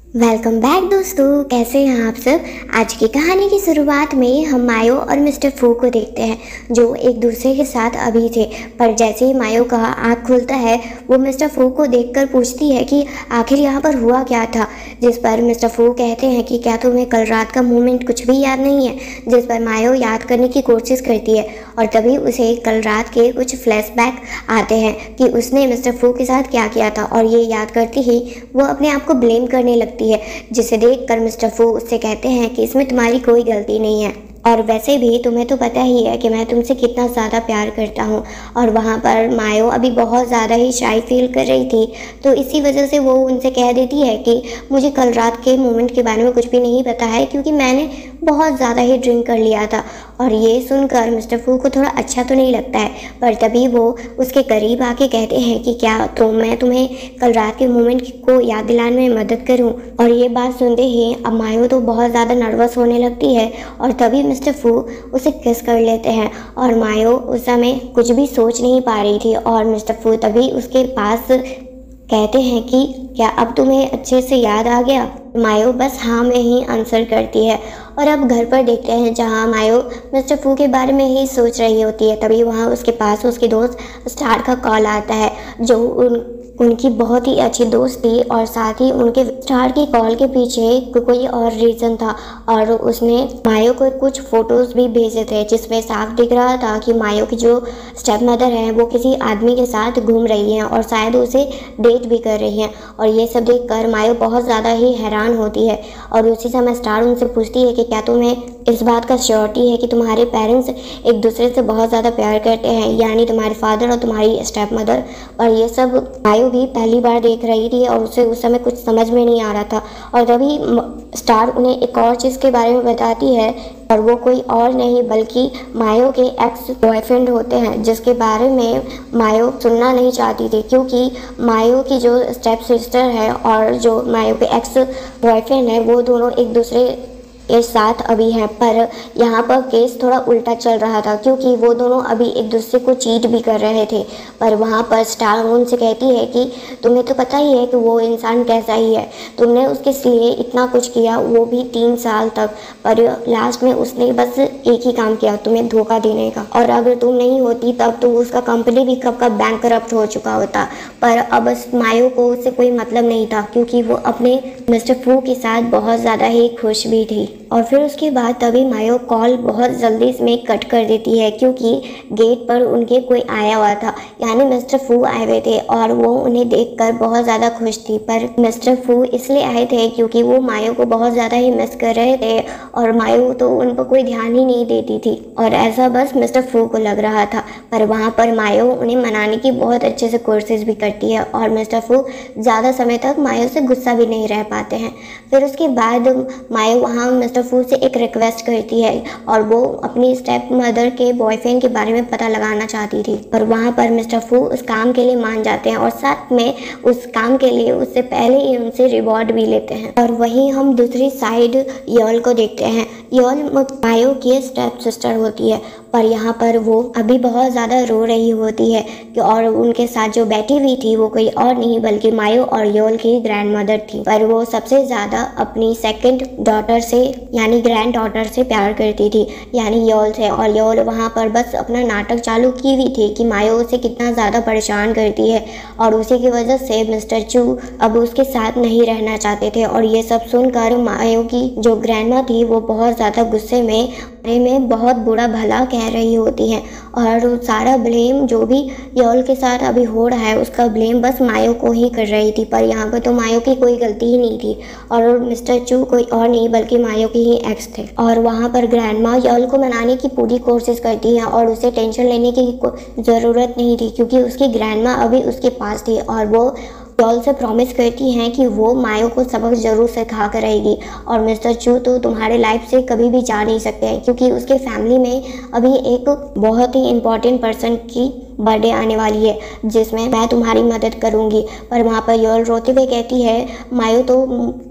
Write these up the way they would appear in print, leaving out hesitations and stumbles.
Welcome back दोस्तों, कैसे हैं आप सब। आज की कहानी की शुरुआत में हम मायो और मिस्टर फू को देखते हैं जो एक दूसरे के साथ अभी थे। पर जैसे ही मायो का आँख खुलता है वो मिस्टर फू को देखकर पूछती है कि आखिर यहाँ पर हुआ क्या था। जिस पर मिस्टर फू कहते हैं कि क्या तुम्हें कल रात का मोमेंट कुछ भी याद नहीं है। जिस पर मायो याद करने की कोशिश करती है और तभी उसे कल रात के कुछ फ्लैशबैक आते हैं कि उसने मिस्टर फू के साथ क्या किया था। और ये याद करती ही वो अपने आप को ब्लेम करने लगती है, जिसे देखकर मिस्टर फू उससे कहते हैं कि इसमें तुम्हारी कोई गलती नहीं है और वैसे भी तुम्हें तो पता ही है कि मैं तुमसे कितना ज़्यादा प्यार करता हूँ। और वहाँ पर मायो अभी बहुत ज़्यादा ही शाई फील कर रही थी, तो इसी वजह से वो उनसे कह देती है कि मुझे कल रात के मोमेंट के बारे में कुछ भी नहीं पता है क्योंकि मैंने बहुत ज़्यादा ही ड्रिंक कर लिया था। और ये सुनकर मिस्टर फू को थोड़ा अच्छा तो नहीं लगता है, पर तभी वो उसके करीब आके कहते हैं कि क्या तो मैं तुम्हें कल रात के मोमेंट को याद दिलाने में मदद करूं। और ये बात सुनते ही अब मायो तो बहुत ज़्यादा नर्वस होने लगती है और तभी मिस्टर फू उसे किस कर लेते हैं। और मायो उस समय कुछ भी सोच नहीं पा रही थी और मिस्टर फू तभी उसके पास कहते हैं कि क्या अब तुम्हें अच्छे से याद आ गया। मायो बस हाँ में ही आंसर करती है। और अब घर पर देखते हैं जहाँ मायो मिस्टर फू के बारे में ही सोच रही होती है, तभी वहाँ उसके पास उसके दोस्त स्टार का कॉल आता है जो उनकी बहुत ही अच्छी दोस्त थी। और साथ ही उनके स्टार की कॉल के पीछे कोई और रीज़न था और उसने मायो को कुछ फ़ोटोज़ भी भेजे थे जिसमें साफ दिख रहा था कि मायो की जो स्टेप मदर है वो किसी आदमी के साथ घूम रही हैं और शायद उसे डेट भी कर रही हैं। और ये सब देखकर मायो बहुत ज़्यादा ही हैरान होती है। और उसी समय स्टार उनसे पूछती है कि क्या तुम्हें इस बात का श्योरिटी है कि तुम्हारे पेरेंट्स एक दूसरे से बहुत ज़्यादा प्यार करते हैं, यानी तुम्हारे फादर और तुम्हारी स्टेप मदर। और ये सब मायो भी पहली बार देख रही थी और उसे उस समय कुछ समझ में नहीं आ रहा था। और तभी स्टार उन्हें एक और चीज़ के बारे में बताती है और वो कोई और नहीं बल्कि मायो के एक्स बॉयफ्रेंड होते हैं, जिसके बारे में मायो सुनना नहीं चाहती थी क्योंकि मायो की जो स्टेप सिस्टर है और जो मायो के एक्स बॉयफ्रेंड है वो दोनों एक दूसरे के साथ अभी हैं। पर यहाँ पर केस थोड़ा उल्टा चल रहा था क्योंकि वो दोनों अभी एक दूसरे को चीट भी कर रहे थे। पर वहाँ पर स्टार उनसे कहती है कि तुम्हें तो पता ही है कि वो इंसान कैसा ही है, तुमने उसके लिए इतना कुछ किया, वो भी 3 साल तक, पर लास्ट में उसने बस एक ही काम किया, तुम्हें धोखा देने का। और अगर तुम नहीं होती तब तो उसका कंपनी भी कब का बैंकरप्ट हो चुका होता। पर अब मायो को उससे कोई मतलब नहीं था क्योंकि वो अपने मिस्टर फू के साथ बहुत ज़्यादा ही खुश भी थी। और फिर उसके बाद तभी मायो कॉल बहुत जल्दी में कट कर देती है क्योंकि गेट पर उनके कोई आया हुआ था, यानी मिस्टर फू आए हुए थे और वो उन्हें देखकर बहुत ज़्यादा खुश थी। पर मिस्टर फू इसलिए आए थे क्योंकि वो मायो को बहुत ज़्यादा ही मिस कर रहे थे और मायो तो उन पर कोई ध्यान ही नहीं देती थी और ऐसा बस मिस्टर फू को लग रहा था। पर वहाँ पर मायो उन्हें मनाने की बहुत अच्छे से कोशिश भी करती है और मिस्टर फू ज़्यादा समय तक मायो से गुस्सा भी नहीं रह पाते हैं। फिर उसके बाद मायो वहाँ मिस्टर फू से एक रिक्वेस्ट करती है और वो अपनी स्टेप मदर के बॉयफ्रेंड के बारे में पता लगाना चाहती थी। और वहाँ पर मिस्टर फू उस काम के लिए मान जाते हैं और साथ में उस काम के लिए उससे पहले ही उनसे रिवॉर्ड भी लेते हैं। और वहीं हम दूसरी साइड योल को देखते हैं। योल मायो की स्टेप सिस्टर होती है पर यहाँ पर वो अभी बहुत ज़्यादा रो रही होती है और उनके साथ जो बैठी हुई थी वो कोई और नहीं बल्कि मायो और योल की ग्रैंड मदर थी। पर वो सबसे ज़्यादा अपनी सेकंड डॉटर से यानी ग्रैंड डॉटर से प्यार करती थी, यानी योल से। और योल वहाँ पर बस अपना नाटक चालू की हुई थी कि मायो उसे कितना ज़्यादा परेशान करती है और उसी की वजह से मिस्टर चू अब उसके साथ नहीं रहना चाहते थे। और ये सब सुनकर मायो की जो ग्रैंड माँ थी वो बहुत ज़्यादा गुस्से में बहुत बुरा भला कह रही होती हैं और सारा ब्लेम जो भी योल के साथ अभी हो रहा है उसका ब्लेम बस मायो को ही कर रही थी। पर यहाँ पर तो मायो की कोई गलती ही नहीं थी और मिस्टर चू कोई और नहीं बल्कि मायो के ही एक्स थे। और वहाँ पर ग्रैंड माँ योल को मनाने की पूरी कोशिश करती है और उसे टेंशन लेने की ज़रूरत नहीं थी क्योंकि उसकी ग्रैंड माँ अभी उसके पास थी और वो योल से प्रॉमिस करती हैं कि वो मायो को सबक ज़रूर सिखा कर रहेगी। और मिस्टर चू तो तुम्हारे लाइफ से कभी भी जा नहीं सकते हैं क्योंकि उसके फैमिली में अभी एक बहुत ही इम्पॉर्टेंट पर्सन की बर्थडे आने वाली है जिसमें मैं तुम्हारी मदद करूंगी। पर वहाँ पर योल रोते हुए कहती है मायो तो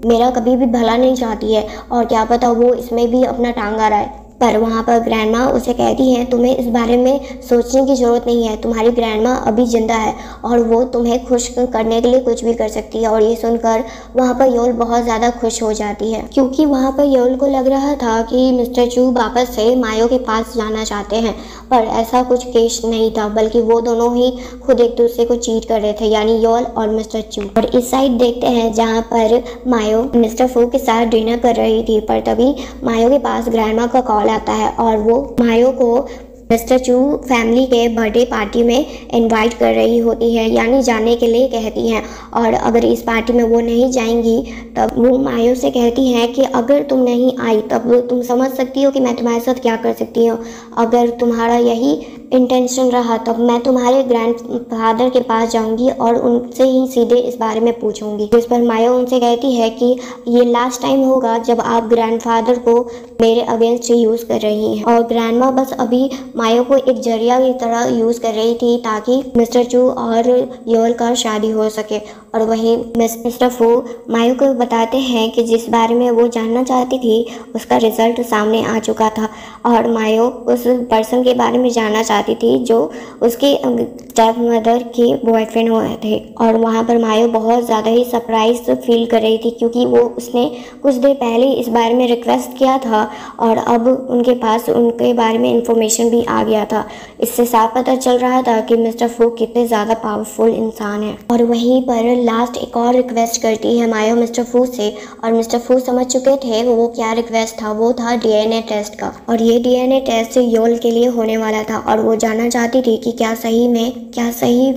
मेरा कभी भी भला नहीं चाहती है और क्या पता वो इसमें भी अपना टांग आ रहा है। पर वहाँ पर ग्रैंडमा उसे कहती हैं तुम्हें इस बारे में सोचने की ज़रूरत नहीं है, तुम्हारी ग्रैंडमा अभी जिंदा है और वो तुम्हें खुश करने के लिए कुछ भी कर सकती है। और ये सुनकर वहाँ पर योल बहुत ज़्यादा खुश हो जाती है, क्योंकि वहाँ पर योल को लग रहा था कि मिस्टर चू वापस से मायो के पास जाना चाहते हैं, पर ऐसा कुछ केस नहीं था, बल्कि वो दोनों ही खुद एक दूसरे को चीट कर रहे थे, यानी योल और मिस्टर चू। और इस साइड देखते हैं जहाँ पर मायो मिस्टर फू के साथ डिनर कर रही थी, पर तभी मायो के पास ग्रैंडमा का कॉल आता है और वो मायो को मिस्टर चू फैमिली के बर्थडे पार्टी में इनवाइट कर रही होती है, यानी जाने के लिए कहती हैं। और अगर इस पार्टी में वो नहीं जाएंगी तब वो मायो से कहती हैं कि अगर तुम नहीं आई तब तुम समझ सकती हो कि मैं तुम्हारे साथ क्या कर सकती हूँ। अगर तुम्हारा यही इंटेंशन रहा तब मैं तुम्हारे ग्रैंडफादर के पास जाऊंगी और उनसे ही सीधे इस बारे में पूछूंगी। जिस पर मायो उनसे कहती है कि ये लास्ट टाइम होगा जब आप ग्रैंडफादर को मेरे अगेंस्ट यूज़ कर रही हैं। और ग्रैंडमा बस अभी मायो को एक जरिया की तरह यूज़ कर रही थी ताकि मिस्टर चू और योल का शादी हो सके। और वहीं मिस्टर फू मायो को बताते हैं कि जिस बारे में वो जानना चाहती थी उसका रिजल्ट सामने आ चुका था और मायो उस पर्सन के बारे में जानना चाहती थी जो उसके स्टेप मदर के बॉयफ्रेंड हुए थे। और वहाँ पर मायो बहुत ज़्यादा ही सरप्राइज फील कर रही थी, क्योंकि वो उसने कुछ देर पहले इस बारे में रिक्वेस्ट किया था और अब उनके पास उनके बारे में इंफॉर्मेशन भी आ गया था। इससे साफ पता चल रहा था कि मिस्टर फू कितने ज़्यादा पावरफुल इंसान है। और वहीं पर लास्ट एक और रिक्वेस्ट करती है मायो मिस्टर फू से, और मिस्टर फू समझ चुके थे वो क्या रिक्वेस्ट था। वो था डीएनए टेस्ट का, और ये डीएनए टेस्ट योल के लिए होने वाला था। और वो जानना चाहती थी कि क्या सही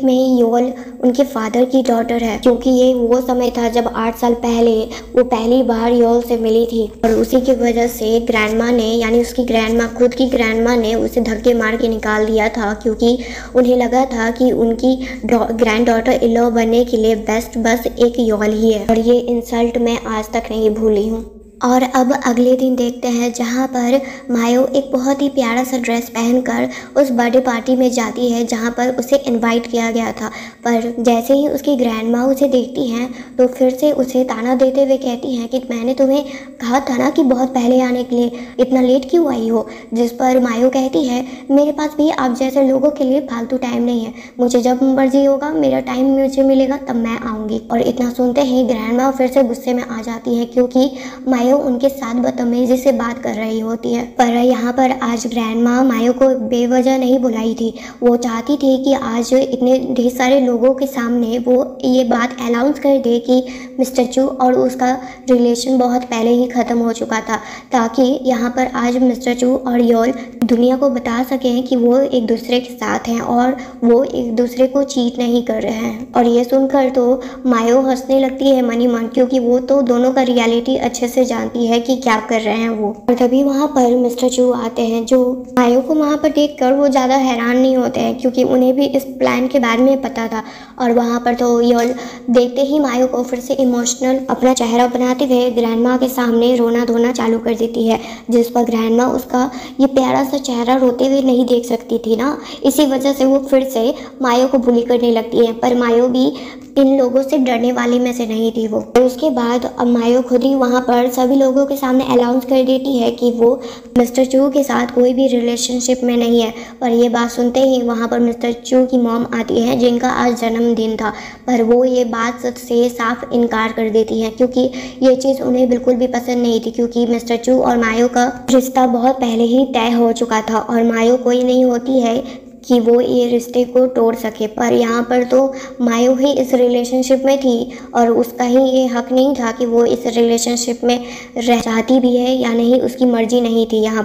में योल उनके फादर की डॉटर है, क्योंकि ये वो समय था जब 8 साल पहले वो पहली बार योल से मिली थी। और उसी की वजह से ग्रैंडमा ने, यानी उसकी ग्रैंडमा, खुद की ग्रैंडमा ने उसे धक्के मार के निकाल दिया था, क्योंकि उन्हें लगा था कि उनकी ग्रैंड डॉटर इन लॉ बनने के लिए बेस्ट बस एक योल ही है। और ये इंसल्ट मैं आज तक नहीं भूली हूँ। और अब अगले दिन देखते हैं जहाँ पर मायो एक बहुत ही प्यारा सा ड्रेस पहनकर उस बर्थडे पार्टी में जाती है जहाँ पर उसे इनवाइट किया गया था। पर जैसे ही उसकी ग्रैंडमा उसे देखती हैं तो फिर से उसे ताना देते हुए कहती हैं कि मैंने तुम्हें कहा था ना कि बहुत पहले आने के लिए, इतना लेट क्यों आई हो। जिस पर मायो कहती है मेरे पास भी आप जैसे लोगों के लिए फालतू टाइम नहीं है, मुझे जब मर्जी होगा मेरा टाइम मुझे मिलेगा तब मैं आऊँगी। और इतना सुनते ही ग्रैंडमा फिर से गुस्से में आ जाती है, क्योंकि मायो उनके साथ बदतमीजी से बात कर रही होती है। पर यहाँ पर आज ग्रैंडमा मायो को बेवजह नहीं बुलाई थी। वो चाहती थी कि आज इतने ढेर सारे लोगों के सामने वो ये बात अनाउंस कर दे कि मिस्टर चू और उसका रिलेशन बहुत पहले ही ख़त्म हो चुका था, ताकि यहाँ पर आज मिस्टर चू और योल दुनिया को बता सकें कि वो एक दूसरे के साथ हैं और वो एक दूसरे को चीट नहीं कर रहे हैं। और ये सुनकर तो मायो हंसने लगती है मन ही मन, क्योंकि वो तो दोनों का रियलिटी अच्छे से जानती है कि क्या कर रहे हैं वो। और तभी वहाँ पर मिस्टर चू आते हैं, जो मायो को वहाँ पर देखकर वो ज़्यादा हैरान नहीं होते हैं, क्योंकि उन्हें भी इस प्लान के बारे में पता था। और वहाँ पर तो योल देखते ही मायो को फिर से इमोशनल अपना चेहरा बनाते हुए ग्रैंडमा के सामने रोना धोना चालू कर देती है, जिस पर ग्रैंडमा उसका ये प्यारा सा चेहरा रोते हुए नहीं देख सकती थी ना, इसी वजह से वो फिर से मायो को बुली करने लगती है। पर मायो भी इन लोगों से डरने वाली में से नहीं थी वो। तो उसके बाद अब मायो खुद ही वहाँ पर सभी लोगों के सामने अनाउंस कर देती है कि वो मिस्टर चू के साथ कोई भी रिलेशनशिप में नहीं है। पर ये बात सुनते ही वहाँ पर मिस्टर चू की मॉम आती है, जिनका आज जन्मदिन था, पर वो ये बात से साफ इनकार कर देती हैं, क्योंकि ये चीज़ उन्हें बिल्कुल भी पसंद नहीं थी, क्योंकि मिस्टर चू और मायो का रिश्ता बहुत पहले ही तय हो चुका था और मायो कोई नहीं होती है कि वो ये रिश्ते को तोड़ सके। पर यहाँ पर तो मायो ही इस रिलेशनशिप में थी और उसका ही ये हक नहीं था कि वो इस रिलेशनशिप में रह चाहती भी है या नहीं, उसकी मर्जी नहीं थी यहाँ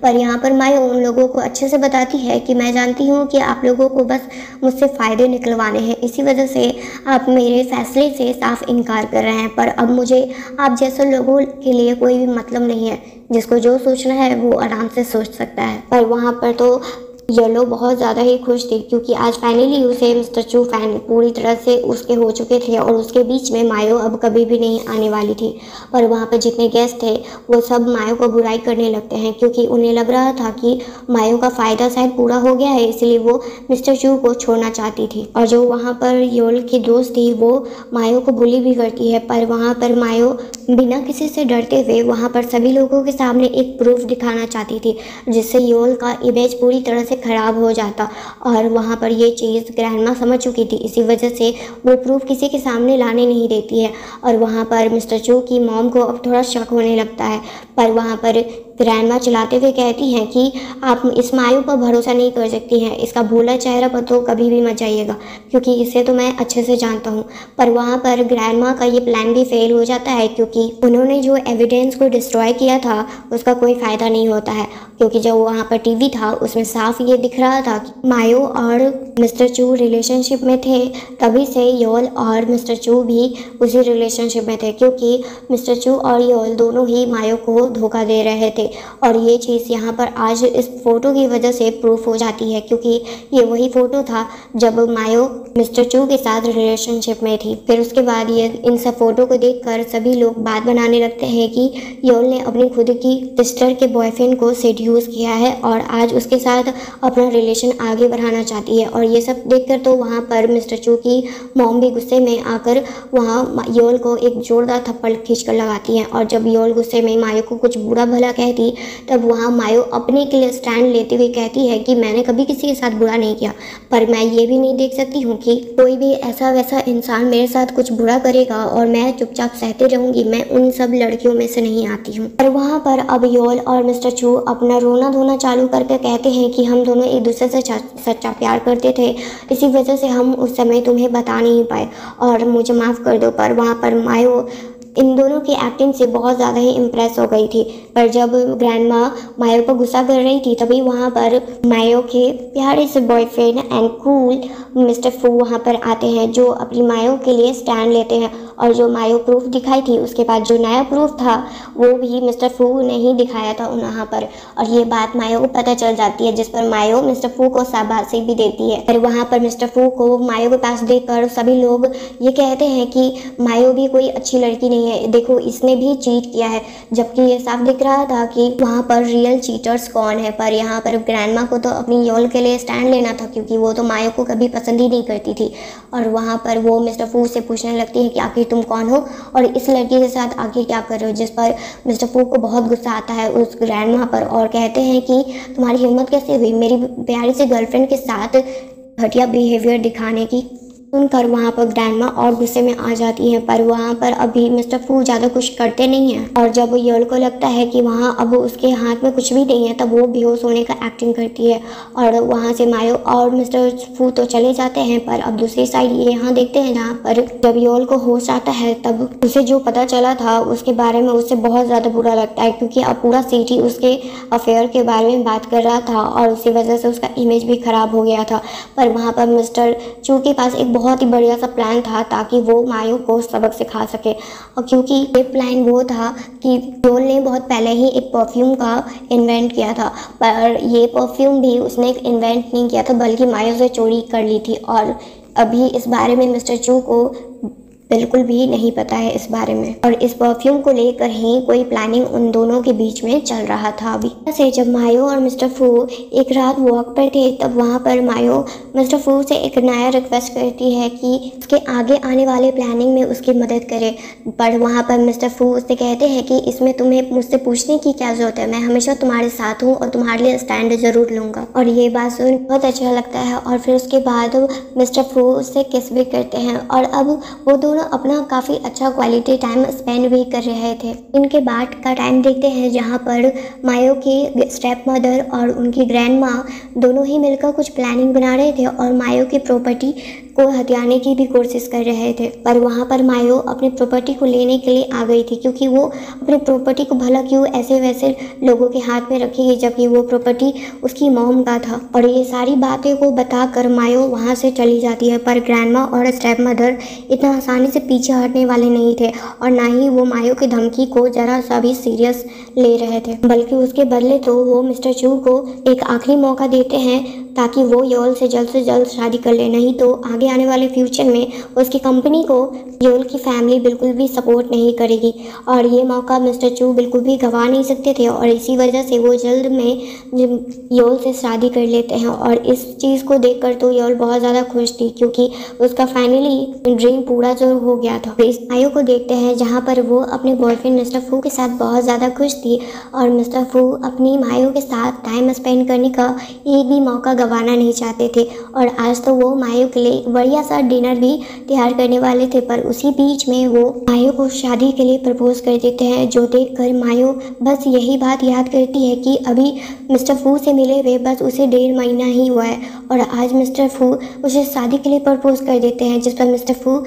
पर यहाँ पर मायो उन लोगों को अच्छे से बताती है कि मैं जानती हूँ कि आप लोगों को बस मुझसे फ़ायदे निकलवाने हैं, इसी वजह से आप मेरे फैसले से साफ इनकार कर रहे हैं। पर अब मुझे आप जैसे लोगों के लिए कोई भी मतलब नहीं है, जिसको जो सोचना है वो आराम से सोच सकता है। पर वहाँ पर तो येलो बहुत ज़्यादा ही खुश थी क्योंकि आज फाइनली उसे मिस्टर चू फैन पूरी तरह से उसके हो चुके थे और उसके बीच में मायो अब कभी भी नहीं आने वाली थी। पर वहाँ पर जितने गेस्ट थे वो सब मायो को बुराई करने लगते हैं क्योंकि उन्हें लग रहा था कि मायो का फ़ायदा शायद पूरा हो गया है, इसलिए वो मिस्टर चू को छोड़ना चाहती थी। और जो वहाँ पर योल की दोस्त थी वो मायो को बुली भी करती है, पर वहाँ पर मायो बिना किसी से डरते हुए वहाँ पर सभी लोगों के सामने एक प्रूफ दिखाना चाहती थी जिससे योल का इमेज पूरी तरह से ख़राब हो जाता। और वहाँ पर ये चीज़ ग्रैंडमा समझ चुकी थी, इसी वजह से वो प्रूफ किसी के सामने लाने नहीं देती है। और वहाँ पर मिस्टर चू की मॉम को अब थोड़ा शक होने लगता है, पर वहाँ पर ग्रैंडमा चलाते हुए कहती हैं कि आप इस मायो पर भरोसा नहीं कर सकती हैं, इसका भोला चेहरा पर तो कभी भी मत जाइएगा क्योंकि इसे तो मैं अच्छे से जानता हूँ। पर वहाँ पर ग्रैंडमा का ये प्लान भी फेल हो जाता है क्योंकि उन्होंने जो एविडेंस को डिस्ट्रॉय किया था उसका कोई फ़ायदा नहीं होता है, क्योंकि जब वहाँ पर टीवी था उसमें साफ ये दिख रहा था कि मायो और मिस्टर चू रिलेशनशिप में थे। तभी से योल और मिस्टर चू भी उसी रिलेशनशिप में थे क्योंकि मिस्टर चू और योल दोनों ही मायो को धोखा दे रहे थे। और ये चीज़ यहाँ पर आज इस फ़ोटो की वजह से प्रूफ हो जाती है क्योंकि ये वही फ़ोटो था जब मायो मिस्टर चू के साथ रिलेशनशिप में थी। फिर उसके बाद ये इन सब फ़ोटो को देखकर सभी लोग बात बनाने लगते हैं कि योल ने अपनी खुद की सिस्टर के बॉयफ्रेंड को सेड्यूस किया है और आज उसके साथ अपना रिलेशन आगे बढ़ाना चाहती है। और ये सब देखकर तो वहाँ पर मिस्टर चू की मॉम भी गुस्से में आकर वहाँ योल को एक जोरदार थप्पड़ खींच कर लगाती है। और जब योल गुस्से में मायो को कुछ बुरा भला कहती तब वहाँ मायो अपने के लिए स्टैंड लेते हुए कहती है कि मैंने कभी किसी के साथ बुरा नहीं किया, पर मैं ये भी नहीं देख सकती हूँ कि कोई भी ऐसा वैसा इंसान मेरे साथ कुछ बुरा करेगा और मैं चुपचाप सहते रहूँगी। मैं उन सब लड़कियों में से नहीं आती हूँ। पर वहाँ पर अब योल और मिस्टर चू अपना रोना धोना चालू करके कहते हैं कि हम दोनों एक दूसरे से सच्चा प्यार करते थे, इसी वजह से हम उस समय तुम्हें बता नहीं पाए और मुझे माफ़ कर दो। पर वहाँ पर मायो इन दोनों की एक्टिंग से बहुत ज़्यादा ही इम्प्रेस हो गई थी। पर जब ग्रैंडमा मायो पर गुस्सा कर रही थी तभी वहाँ पर मायो के प्यारे से बॉयफ्रेंड एंड कूल मिस्टर फू वहाँ पर आते हैं जो अपनी मायो के लिए स्टैंड लेते हैं। और जो मायो प्रूफ दिखाई थी उसके बाद जो नया प्रूफ था वो भी मिस्टर फू ने ही दिखाया था वहाँ पर। और ये बात मायो को पता चल जाती है जिस पर मायो मिस्टर फू को शाबाशी भी देती है। और वहाँ पर मिस्टर फू को मायो के पास देखकर सभी लोग ये कहते हैं कि मायो भी कोई अच्छी लड़की नहीं है, देखो इसने भी चीट किया है, जबकि ये साफ दिख रहा था कि वहाँ पर रियल चीटर्स कौन है। पर यहाँ पर ग्रैंडमा को तो अपनी योल के लिए स्टैंड लेना था क्योंकि वो तो मायो को कभी पसंद ही नहीं करती थी। और वहाँ पर वो मिस्टर फू से पूछने लगती है कि आखिर तुम कौन हो और इस लड़की के साथ आगे क्या कर रहे हो, जिस पर मिस्टर फू को बहुत गुस्सा आता है उस ग्रैंडमा पर और कहते हैं कि तुम्हारी हिम्मत कैसे हुई मेरी प्यारी से गर्लफ्रेंड के साथ घटिया बिहेवियर दिखाने की। सुनकर वहाँ पर ग्रैंडमा और गुस्से में आ जाती हैं। पर वहाँ पर अभी मिस्टर फू ज़्यादा कुछ करते नहीं हैं और जब योल को लगता है कि वहाँ अब उसके हाथ में कुछ भी नहीं है तब वो बेहोश होने का एक्टिंग करती है। और वहाँ से मायो और मिस्टर फू तो चले जाते हैं। पर अब दूसरी साइड ये यहाँ देखते हैं जहाँ पर जब योल को होश आता है तब उसे जो पता चला था उसके बारे में उससे बहुत ज़्यादा बुरा लगता है क्योंकि अब पूरा सिटी उसके अफेयर के बारे में बात कर रहा था और उसी वजह से उसका इमेज भी ख़राब हो गया था। पर वहाँ पर मिस्टर चू के पास एक बहुत ही बढ़िया सा प्लान था ताकि वो मायो को सबक सिखा सके। और क्योंकि ये प्लान वो था कि योल ने बहुत पहले ही एक परफ्यूम का इन्वेंट किया था, पर ये परफ्यूम भी उसने इन्वेंट नहीं किया था बल्कि मायो से चोरी कर ली थी। और अभी इस बारे में मिस्टर चू को बिल्कुल भी नहीं पता है इस बारे में और इस परफ्यूम को लेकर ही कोई प्लानिंग उन दोनों के बीच में चल रहा था। अभी से जब मायो और मिस्टर फू एक रात वॉक पर थे तब वहाँ पर मायो मिस्टर फू से एक नया रिक्वेस्ट करती है कि उसके आगे आने वाले प्लानिंग में उसकी मदद करे। पर वहाँ पर मिस्टर फू उससे कहते हैं कि इसमें तुम्हें मुझसे पूछने की क्या ज़रूरत है, मैं हमेशा तुम्हारे साथ हूँ और तुम्हारे लिए स्टैंड ज़रूर लूँगा। और ये बात सुन बहुत अच्छा लगता है और फिर उसके बाद मिस्टर फू उससे किस भी करते हैं और अब वो दोनों अपना काफ़ी अच्छा क्वालिटी टाइम स्पेंड भी कर रहे थे। इनके बाद का टाइम देखते हैं जहाँ पर मायो की स्टेप मदर और उनकी ग्रैंड माँ दोनों ही मिलकर कुछ प्लानिंग बना रहे थे और मायो की प्रॉपर्टी को हथियाने की भी कोशिश कर रहे थे। पर वहाँ पर मायो अपनी प्रॉपर्टी को लेने के लिए आ गई थी, क्योंकि वो अपनी प्रॉपर्टी को भला क्यों ऐसे वैसे लोगों के हाथ में रखेगी, जबकि वो प्रॉपर्टी उसकी मॉम का था। और ये सारी बातें को बताकर मायो वहाँ से चली जाती है। पर ग्रैंडमा और स्टेप मदर इतना आसानी से पीछे हटने वाले नहीं थे, और ना ही वो मायो की धमकी को जरा सा भी सीरियस ले रहे थे, बल्कि उसके बदले तो वो मिस्टर चू को एक आखिरी मौका देते हैं ताकि वो योल से जल्द शादी कर ले। नहीं तो आगे आने वाले फ्यूचर में उसकी कंपनी को योल की फैमिली बिल्कुल भी सपोर्ट नहीं करेगी, और ये मौका मिस्टर चू बिल्कुल भी गंवा नहीं सकते थे। और इसी वजह से वो जल्द में योल से शादी कर लेते हैं। और इस चीज़ को देखकर तो योल बहुत ज़्यादा खुश थी, क्योंकि उसका फाइनली ड्रीम पूरा जो हो गया था। तो इस मायो को देखते हैं जहाँ पर वो अपने बॉयफ्रेंड मिस्टर फू के साथ बहुत ज़्यादा खुश थी, और मिस्टर फू अपनी मायो के साथ टाइम स्पेंड करने का एक भी मौका गंवाना नहीं चाहते थे। और आज तो वो मायो के लिए एक बढ़िया सा डिनर भी तैयार करने वाले थे, पर उसी बीच में वो मायो को शादी के लिए प्रपोज कर देते हैं, जो देखकर मायो बस यही बात याद करती है कि अभी मिस्टर फू से मिले हुए बस उसे 1.5 महीना ही हुआ है, और आज मिस्टर फू उसे शादी के लिए प्रपोज कर देते हैं। जिस पर मिस्टर फू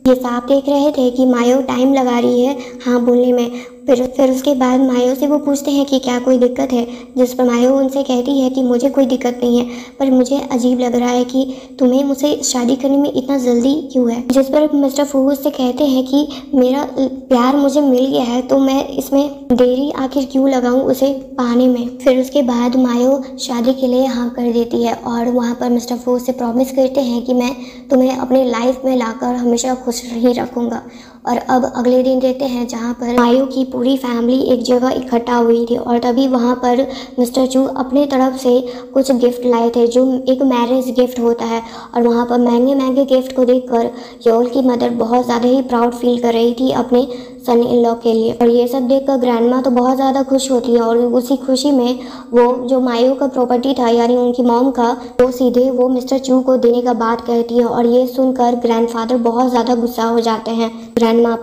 ये साफ देख रहे थे कि मायो टाइम लगा रही है हाँ बोलने में। फिर उसके बाद मायो से वो पूछते हैं कि क्या कोई दिक्कत है, जिस पर मायो उनसे कहती है कि मुझे कोई दिक्कत नहीं है, पर मुझे अजीब लग रहा है कि तुम्हें मुझसे शादी करने में इतना जल्दी क्यों है। जिस पर मिस्टर फू उससे कहते हैं कि मेरा प्यार मुझे मिल गया है, तो मैं इसमें देरी आखिर क्यों लगाऊं उसे पाने में। फिर उसके बाद मायो शादी के लिए हाँ कर देती है, और वहाँ पर मिस्टर फू से प्रॉमिस करते हैं कि मैं तुम्हें अपने लाइफ में लाकर हमेशा खुश ही रखूँगा। और अब अगले दिन देखते हैं जहाँ पर मायो की पूरी फैमिली एक जगह इकट्ठा हुई थी, और तभी वहाँ पर मिस्टर चू अपने तरफ से कुछ गिफ्ट लाए थे, जो एक मैरिज गिफ्ट होता है। और वहाँ पर महंगे महंगे गिफ्ट को देखकर योल की मदर बहुत ज़्यादा ही प्राउड फील कर रही थी अपने सन इन लॉ के लिए। और ये सब देखकर ग्रैंडमा तो बहुत ज़्यादा खुश होती है, और उसी खुशी में वो जो मायो का प्रॉपर्टी था यानी उनकी मॉम का, वो सीधे वो मिस्टर चू को देने का बात कहती है। और ये सुनकर ग्रैंडफादर बहुत ज़्यादा गुस्सा हो जाते हैं ग्रैंडमा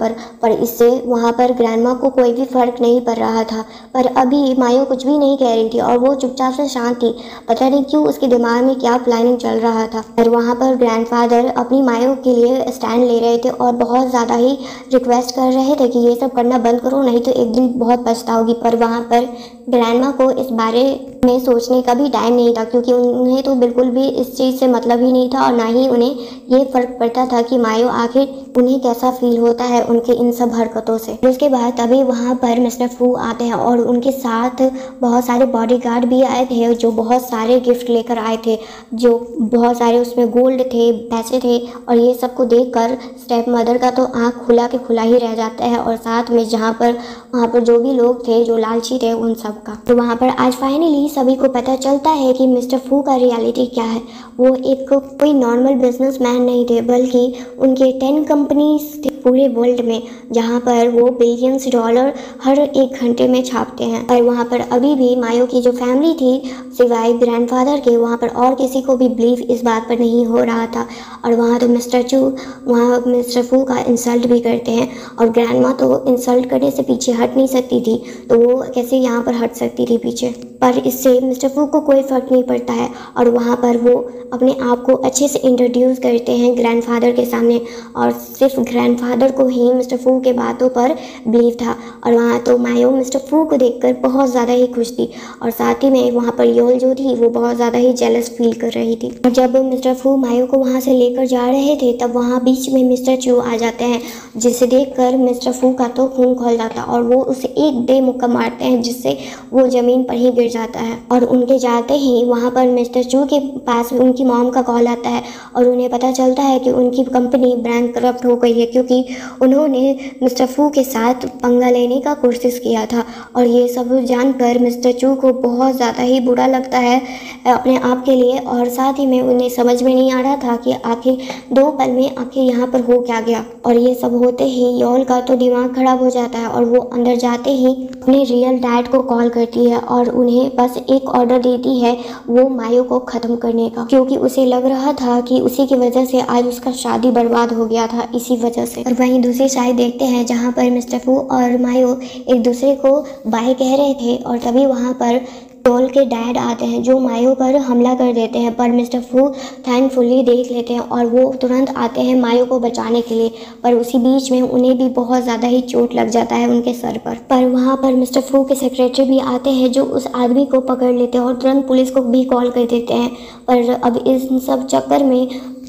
पर इससे वहाँ पर ग्रैंडमा को कोई भी फर्क नहीं पड़ रहा था। पर अभी मायो कुछ भी नहीं कह रही थी, और वो चुपचाप से शांत थी। पता नहीं क्यों उसके दिमाग में क्या प्लानिंग चल रहा था। और वहाँ पर ग्रैंडफादर अपनी मायो के लिए स्टैंड ले रहे थे, और बहुत ज़्यादा ही रिक्वेस्ट कर रहे थे कि ये सब करना बंद करो, नहीं तो एक दिन बहुत पछताओगी। पर वहाँ पर ग्रैंडमा को इस बारे में सोचने का भी टाइम नहीं था, क्योंकि उन्हें तो बिल्कुल भी इस चीज़ से मतलब ही नहीं था, और ना ही उन्हें ये फ़र्क पड़ता था कि मायो आखिर उन्हें कैसा फील होता है उनके इन सब हरकतों से। उसके बाद तभी वहाँ पर मिस्टर फू आते हैं, और उनके साथ बहुत सारे बॉडीगार्ड भी आए थे, जो बहुत सारे गिफ्ट लेकर आए थे, जो बहुत सारे उसमें गोल्ड थे, पैसे थे। और ये सब को देखकर स्टेप मदर का तो आँख खुला के खुला ही रह जाता है, और साथ में वहाँ पर जो भी लोग थे जो लालची थे उन सब का। तो वहाँ पर आज फाइनली सभी को पता चलता है कि मिस्टर फू का रियलिटी क्या है। वो एक कोई नॉर्मल बिजनेसमैन नहीं थे, बल्कि उनके 10 कंपनीज थे पूरे वर्ल्ड में, जहाँ पर वो बिलियंस डॉलर हर एक घंटे में छापते हैं। और वहाँ पर अभी भी मायो की जो फैमिली थी सिवाय ग्रैंडफादर के, वहाँ पर और किसी को भी बिलीव इस बात पर नहीं हो रहा था। और वहाँ तो वहाँ मिस्टर फू का इंसल्ट भी करते हैं, और ग्रैंडमा तो इंसल्ट करने से पीछे हट नहीं सकती थी, तो वो कैसे यहाँ पर हट सकती थी पीछे। पर इससे मिस्टर फू को कोई फ़र्क नहीं पड़ता है, और वहाँ पर वो अपने आप को अच्छे से इंट्रोड्यूस करते हैं ग्रैंडफादर के सामने, और सिर्फ ग्रैंडफादर को ही मिस्टर फू के बातों पर बिलीव था। और वहाँ तो मायो मिस्टर फू को देखकर बहुत ज़्यादा ही खुश थी, और साथ ही में वहाँ पर योल जो थी वो बहुत ज़्यादा ही जेलस फील कर रही थी। और जब मिस्टर फू मायो को वहाँ से लेकर जा रहे थे, तब वहाँ बीच में मिस्टर चू आ जाते हैं, जिसे देखकर मिस्टर फू का तो खून खौल जाता, और वो उसे एक दे मुक्का मारते हैं, जिससे वो ज़मीन पर ही गिर जाता है। और उनके जाते ही वहाँ पर मिस्टर चू के पास उनकी मॉम का कॉल आता है, और उन्हें पता चलता है कि उनकी कंपनी बैंकरप्ट हो गई है, क्योंकि उन्होंने मिस्टर फू के साथ पंगा लेने का कोशिश किया था। और ये सब जानकर मिस्टर चू को बहुत ज़्यादा ही बुरा लगता है अपने आप के लिए, और साथ ही में उन्हें समझ में नहीं आ रहा था कि आखिर 2 पल में आखिर यहाँ पर हो क्या गया। और ये सब होते ही योल का तो दिमाग खराब हो जाता है, और वो अंदर जाते ही अपने रियल डैड को कॉल करती है, और उन्हें बस एक ऑर्डर देती है वो मायो को ख़त्म करने का, क्योंकि उसे लग रहा था कि उसी की वजह से आज उसका शादी बर्बाद हो गया था इसी वजह से। और वहीं दूसरी साइड देखते हैं जहाँ पर मिस्टर फू और मायो एक दूसरे को बाय कह रहे थे, और तभी वहाँ पर योल के डैड आते हैं जो मायो पर हमला कर देते हैं, पर मिस्टर फू थैंकफुली देख लेते हैं और वो तुरंत आते हैं मायो को बचाने के लिए। पर उसी बीच में उन्हें भी बहुत ज़्यादा ही चोट लग जाता है उनके सर पर वहाँ पर मिस्टर फू के सेक्रेटरी भी आते हैं जो उस आदमी को पकड़ लेते हैं और तुरंत पुलिस को भी कॉल कर देते हैं। पर अब इस सब चक्कर में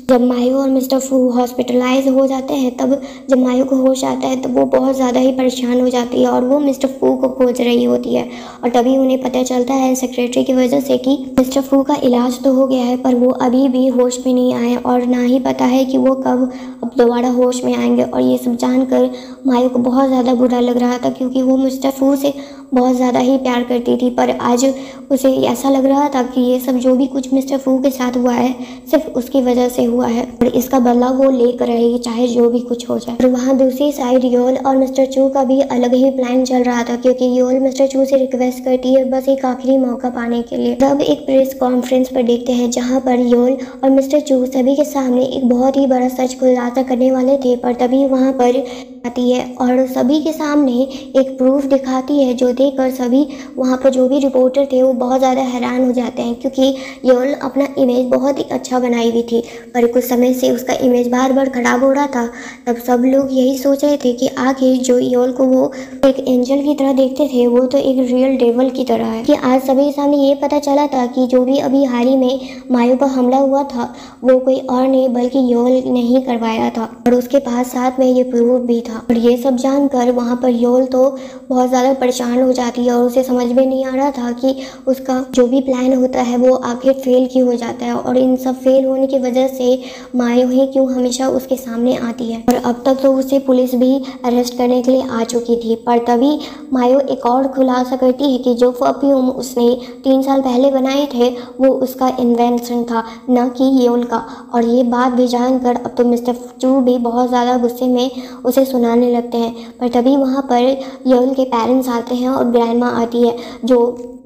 जब मायो और मिस्टर फू हॉस्पिटलाइज हो जाते हैं, तब जब मायो को होश आता है तब वो बहुत ज़्यादा ही परेशान हो जाती है और वो मिस्टर फू को खोज रही होती है। और तभी उन्हें पता चलता है सेक्रेटरी की वजह से कि मिस्टर फू का इलाज तो हो गया है पर वो अभी भी होश में नहीं आए और ना ही पता है कि वो कब अब दोबारा होश में आएंगे। और ये सब जानकर मायो को बहुत ज़्यादा बुरा लग रहा था क्योंकि वो मिस्टर फू से बहुत ज़्यादा ही प्यार करती थी, पर आज उसे ऐसा लग रहा था कि ये सब जो भी कुछ मिस्टर फू के साथ हुआ है सिर्फ उसकी वजह से हुआ है और इसका बदला वो लेकर रहेगी चाहे जो भी कुछ हो जाए। और वहाँ दूसरी साइड योल और मिस्टर चू का भी अलग ही प्लान चल रहा था क्योंकि योल मिस्टर चू से रिक्वेस्ट करती है बस एक आखिरी मौका पाने के लिए। तब एक प्रेस कॉन्फ्रेंस पर देखते हैं जहाँ पर योल और मिस्टर चू सभी के सामने एक बहुत ही बड़ा सच खुलासा करने वाले थे, पर तभी वहाँ पर आती है और सभी के सामने एक प्रूफ दिखाती है जो देखकर सभी वहाँ पर जो भी रिपोर्टर थे वो बहुत ज़्यादा हैरान हो जाते हैं क्योंकि योल अपना इमेज बहुत ही अच्छा बनाई हुई थी, पर कुछ समय से उसका इमेज बार बार खराब हो रहा था। तब सब लोग यही सोच रहे थे कि आखिर जो योल को वो एक एंजल की तरह देखते थे वो तो एक रियल डेवल की तरह है। कि आज सभी के सामने ये पता चला था कि जो भी अभी हाल ही में मायो पर हमला हुआ था वो कोई और नहीं बल्कि योल ने ही करवाया था और उसके पास साथ में ये प्रूफ भी था। और ये सब जानकर वहाँ पर योल तो बहुत ज़्यादा परेशान हो जाती है और उसे समझ में नहीं आ रहा था कि उसका जो भी प्लान होता है वो आखिर फेल क्यों हो जाता है और इन सब फेल होने की वजह से मायो ही क्यों हमेशा उसके सामने आती है। और अब तक तो उसे पुलिस भी अरेस्ट करने के लिए आ चुकी थी, पर तभी मायो एक और खुलासा करती है कि जो परफ्यूम उसने 3 साल पहले बनाए थे वो उसका इन्वेंशन था न कि योल का। और ये बात भी जानकर अब तो मिस्टर चू भी बहुत ज़्यादा गुस्से में उसे सुनाने लगते हैं। पर तभी वहाँ पर योल के पेरेंट्स आते हैं और ग्रैंडमा आती है जो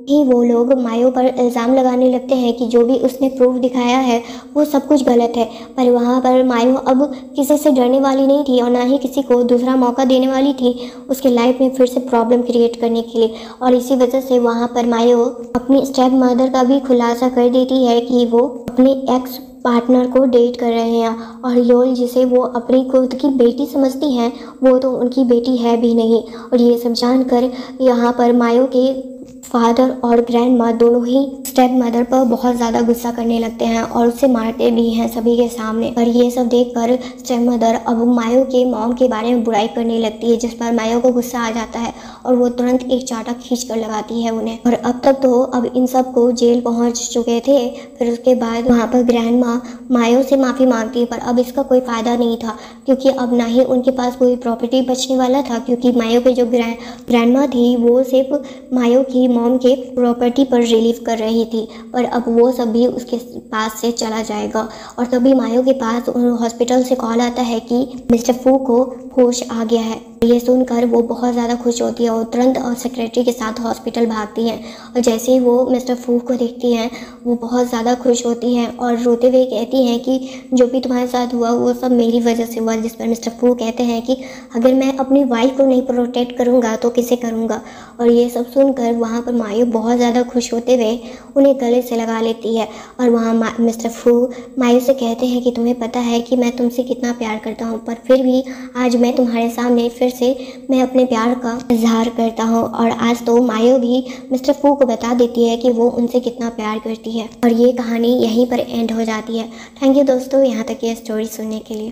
ही वो लोग मायो पर इल्ज़ाम लगाने लगते हैं कि जो भी उसने प्रूफ दिखाया है वो सब कुछ गलत है। पर वहाँ पर मायो अब किसी से डरने वाली नहीं थी और ना ही किसी को दूसरा मौका देने वाली थी उसके लाइफ में फिर से प्रॉब्लम क्रिएट करने के लिए। और इसी वजह से वहाँ पर मायो अपनी स्टेप मदर का भी खुलासा कर देती है कि वो अपने एक्स पार्टनर को डेट कर रहे हैं और योल जिसे वो अपनी खुद की बेटी समझती हैं वो तो उनकी बेटी है भी नहीं। और ये सब जानकर यहाँ पर मायो के फादर और ग्रैंड माँ दोनों ही स्टेप मदर पर बहुत ज़्यादा गुस्सा करने लगते हैं और उसे मारते भी हैं सभी के सामने। और ये सब देखकर स्टेप मदर अब मायो के मॉम के बारे में बुराई करने लगती है जिस पर मायो को गुस्सा आ जाता है और वो तुरंत एक चाटा खींच कर लगाती है उन्हें। और अब तक तो अब इन सब को जेल पहुंच चुके थे। फिर उसके बाद वहाँ पर ग्रैंड माँ मायो से माफ़ी मांगती है पर अब इसका कोई फ़ायदा नहीं था क्योंकि अब ना ही उनके पास कोई प्रॉपर्टी बचने वाला था क्योंकि मायो के जो ग्रैंड माँ थी वो सिर्फ मायो की मॉम के प्रॉपर्टी पर रिलीव कर रही थी, पर अब वो सब भी उसके पास से चला जाएगा। और तभी मायो के पास हॉस्पिटल से कॉल आता है कि मिस्टर फू को होश आ गया है। ये सुनकर वो बहुत ज़्यादा खुश होती है और तुरंत और सेक्रेटरी के साथ हॉस्पिटल भागती हैं। और जैसे ही वो मिस्टर फू को देखती हैं वो बहुत ज़्यादा खुश होती हैं और रोते हुए कहती हैं कि जो भी तुम्हारे साथ हुआ वो सब मेरी वजह से हुआ। जिस पर मिस्टर फू कहते हैं कि अगर मैं अपनी वाइफ को नहीं प्रोटेक्ट करूँगा तो किसे करूँगा। और ये सब सुनकर वहाँ पर मायो बहुत ज़्यादा खुश होते हुए उन्हें गले से लगा लेती है। और वहाँ मिस्टर फू मायो से कहते हैं कि तुम्हें पता है कि मैं तुमसे कितना प्यार करता हूँ, पर फिर भी आज मैं तुम्हारे सामने फिर से मैं अपने प्यार का इजहार करता हूँ। और आज तो मायो भी मिस्टर फू को बता देती है कि वो उनसे कितना प्यार करती है। और ये कहानी यहीं पर एंड हो जाती है। थैंक यू दोस्तों यहाँ तक ये स्टोरी सुनने के लिए।